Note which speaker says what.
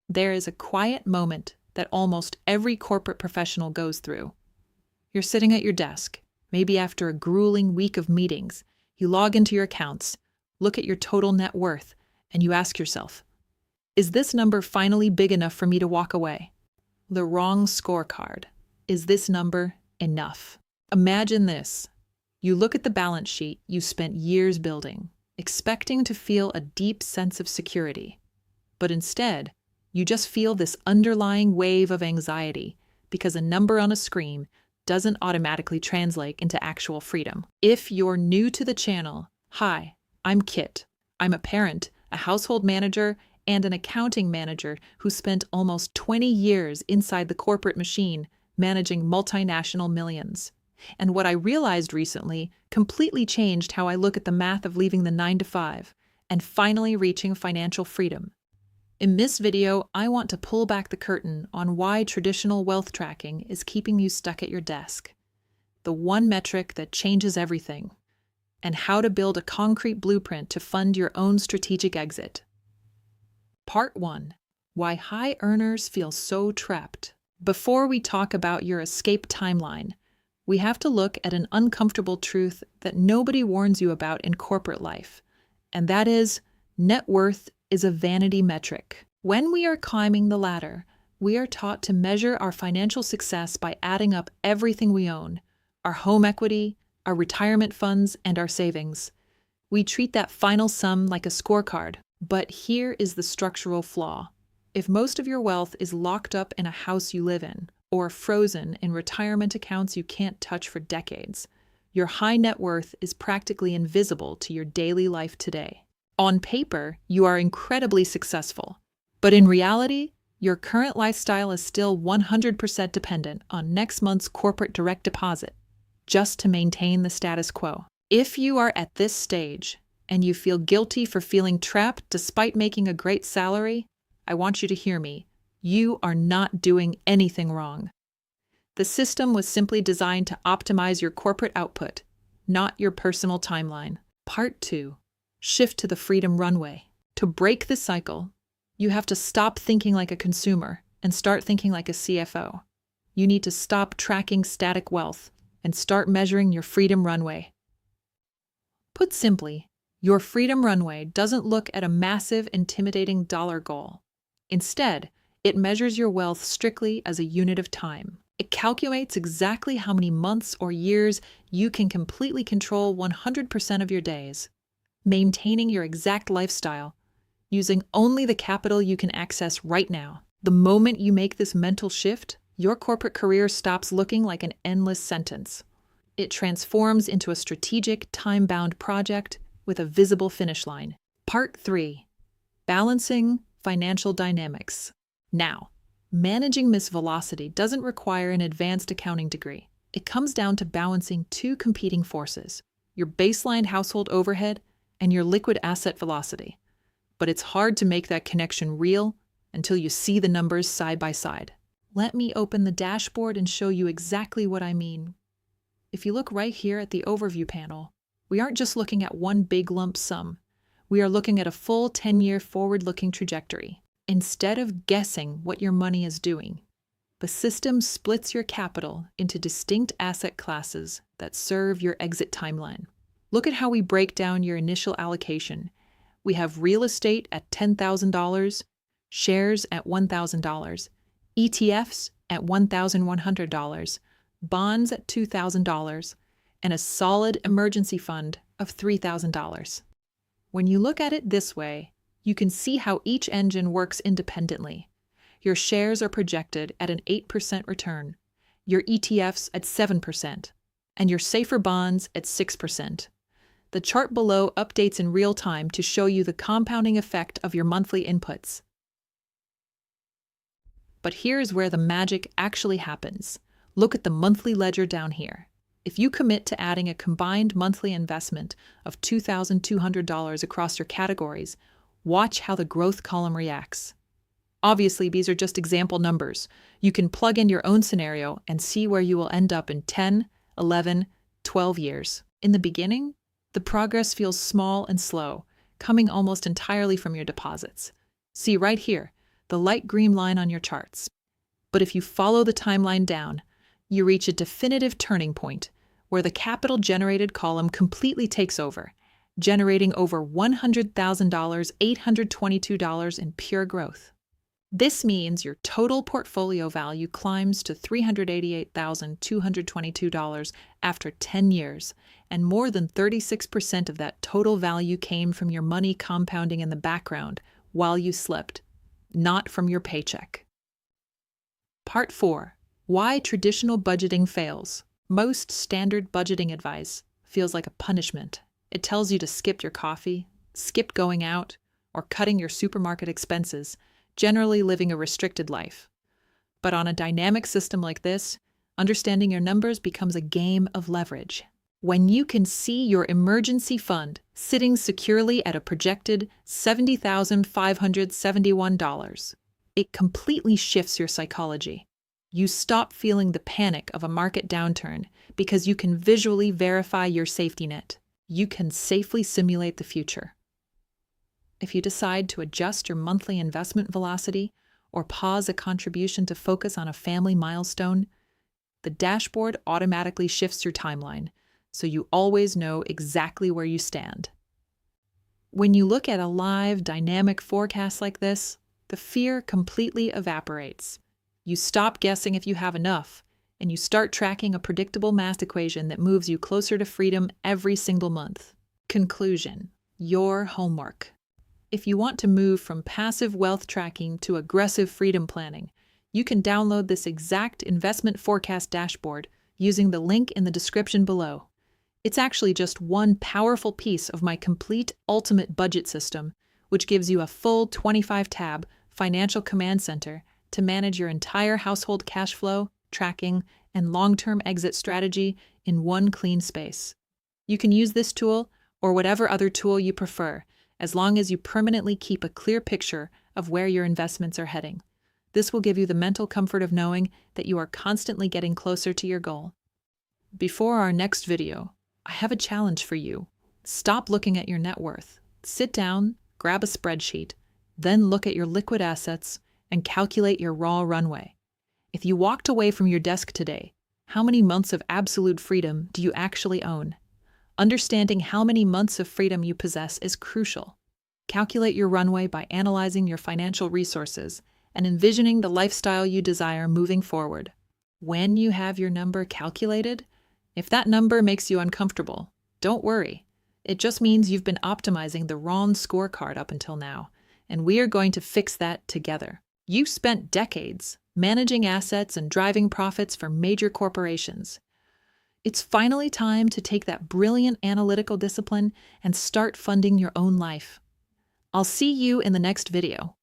Speaker 1: There is a quiet moment that almost every corporate professional goes through. You're sitting at your desk, maybe after a grueling week of meetings. You log into your accounts, look at your total net worth, and you ask yourself, is this number finally big enough for me to walk away? The wrong scorecard. Is this number enough? Imagine this. You look at the balance sheet you spent years building, expecting to feel a deep sense of security. But instead, you just feel this underlying wave of anxiety because a number on a screen doesn't automatically translate into actual freedom. If you're new to the channel, hi, I'm Kit. I'm a parent, a household manager, and an accounting manager who spent almost 20 years inside the corporate machine managing multinational millions. And what I realized recently completely changed how I look at the math of leaving the 9-to-5 and finally reaching financial freedom. In this video, I want to pull back the curtain on why traditional wealth tracking is keeping you stuck at your desk, the one metric that changes everything, and how to build a concrete blueprint to fund your own strategic exit. Part 1. Why high earners feel so trapped. Before we talk about your escape timeline, we have to look at an uncomfortable truth that nobody warns you about in corporate life, and that is, net worth is a vanity metric. When we are climbing the ladder, we are taught to measure our financial success by adding up everything we own, our home equity, our retirement funds, and our savings. We treat that final sum like a scorecard. But here is the structural flaw. If most of your wealth is locked up in a house you live in, or frozen in retirement accounts you can't touch for decades, your high net worth is practically invisible to your daily life today. On paper, you are incredibly successful, but in reality, your current lifestyle is still 100% dependent on next month's corporate direct deposit, just to maintain the status quo. If you are at this stage, and you feel guilty for feeling trapped despite making a great salary, I want you to hear me. You are not doing anything wrong. The system was simply designed to optimize your corporate output, not your personal timeline. Part 2. Shift to the Freedom Runway. To break the cycle, you have to stop thinking like a consumer and start thinking like a CFO. You need to stop tracking static wealth and start measuring your Freedom Runway. Put simply, your Freedom Runway doesn't look at a massive, intimidating dollar goal. Instead, it measures your wealth strictly as a unit of time. It calculates exactly how many months or years you can completely control 100% of your days, maintaining your exact lifestyle, using only the capital you can access right now. The moment you make this mental shift, your corporate career stops looking like an endless sentence. It transforms into a strategic, time-bound project with a visible finish line. Part 3. Balancing financial dynamics. Now, managing Miss Velocity doesn't require an advanced accounting degree. It comes down to balancing two competing forces, your baseline household overhead and your liquid asset velocity. But it's hard to make that connection real until you see the numbers side by side. Let me open the dashboard and show you exactly what I mean. If you look right here at the overview panel, we aren't just looking at one big lump sum. We are looking at a full 10-year forward-looking trajectory. Instead of guessing what your money is doing, the system splits your capital into distinct asset classes that serve your exit timeline. Look at how we break down your initial allocation. We have real estate at $10,000, shares at $1,000, ETFs at $1,100, bonds at $2,000, and a solid emergency fund of $3,000. When you look at it this way, you can see how each engine works independently. Your shares are projected at an 8% return, your ETFs at 7%, and your safer bonds at 6%. The chart below updates in real time to show you the compounding effect of your monthly inputs. But here's where the magic actually happens. Look at the monthly ledger down here. If you commit to adding a combined monthly investment of $2,200 across your categories, watch how the growth column reacts. Obviously, these are just example numbers. You can plug in your own scenario and see where you will end up in 10, 11, 12 years. In the beginning, the progress feels small and slow, coming almost entirely from your deposits. See right here, the light green line on your charts. But if you follow the timeline down, you reach a definitive turning point where the capital-generated column completely takes over, generating over $100,000, $822 in pure growth. This means your total portfolio value climbs to $388,222 after 10 years, and more than 36% of that total value came from your money compounding in the background while you slept, not from your paycheck. Part 4. Why traditional budgeting fails. Most standard budgeting advice feels like a punishment. It tells you to skip your coffee, skip going out, or cutting your supermarket expenses, generally living a restricted life. But on a dynamic system like this, understanding your numbers becomes a game of leverage. When you can see your emergency fund sitting securely at a projected $70,571, it completely shifts your psychology. You stop feeling the panic of a market downturn because you can visually verify your safety net. You can safely simulate the future. If you decide to adjust your monthly investment velocity or pause a contribution to focus on a family milestone, the dashboard automatically shifts your timeline, so you always know exactly where you stand. When you look at a live, dynamic forecast like this, the fear completely evaporates. You stop guessing if you have enough, and you start tracking a predictable math equation that moves you closer to freedom every single month. Conclusion: your homework. If you want to move from passive wealth tracking to aggressive freedom planning, you can download this exact investment forecast dashboard using the link in the description below. It's actually just one powerful piece of my complete ultimate budget system, which gives you a full 25-tab financial command center to manage your entire household cash flow, tracking, and long-term exit strategy in one clean space. You can use this tool or whatever other tool you prefer, as long as you permanently keep a clear picture of where your investments are heading. This will give you the mental comfort of knowing that you are constantly getting closer to your goal. Before our next video, I have a challenge for you. Stop looking at your net worth. Sit down, grab a spreadsheet, then look at your liquid assets and calculate your raw runway. If you walked away from your desk today, how many months of absolute freedom do you actually own? Understanding how many months of freedom you possess is crucial. Calculate your runway by analyzing your financial resources and envisioning the lifestyle you desire moving forward. When you have your number calculated, if that number makes you uncomfortable, don't worry. It just means you've been optimizing the wrong scorecard up until now, and we are going to fix that together. You spent decades managing assets and driving profits for major corporations. It's finally time to take that brilliant analytical discipline and start funding your own life. I'll see you in the next video.